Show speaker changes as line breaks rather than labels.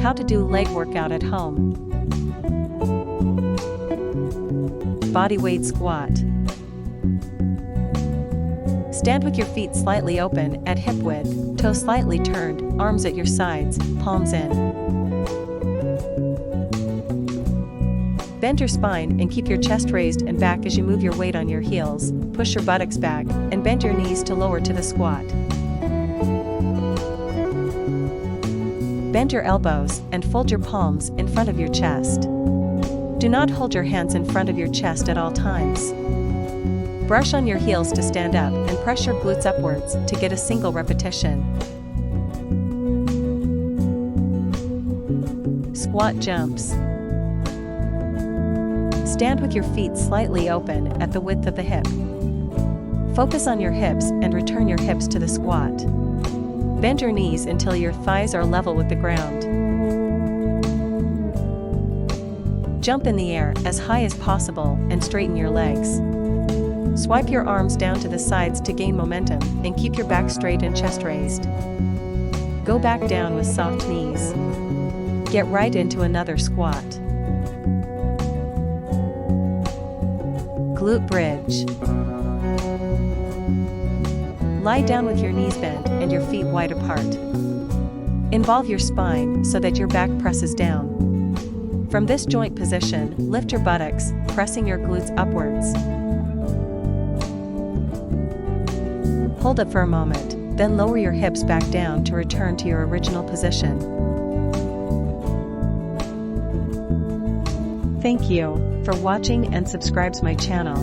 How to do leg workout at home. Body weight squat. Stand with your feet slightly open at hip width, toes slightly turned, arms at your sides, palms in. Bend your spine and keep your chest raised and back as you move your weight on your heels. Push your buttocks back and bend your knees to lower to the squat. Bend your elbows and fold your palms in front of your chest. Do not hold your hands in front of your chest at all times. Brush on your heels to stand up and press your glutes upwards to get a single repetition. Squat jumps. Stand with your feet slightly open at the width of the hip. Focus on your hips and return your hips to the squat. Bend your knees until your thighs are level with the ground. Jump in the air as high as possible and straighten your legs. Swipe your arms down to the sides to gain momentum and keep your back straight and chest raised. Go back down with soft knees. Get right into another squat. Glute bridge. Lie down with your knees bent and your feet wide apart. Involve your spine so that your back presses down. From this joint position, lift your buttocks, pressing your glutes upwards. Hold it for a moment, then lower your hips back down to return to your original position. Thank you for watching and subscribe to my channel.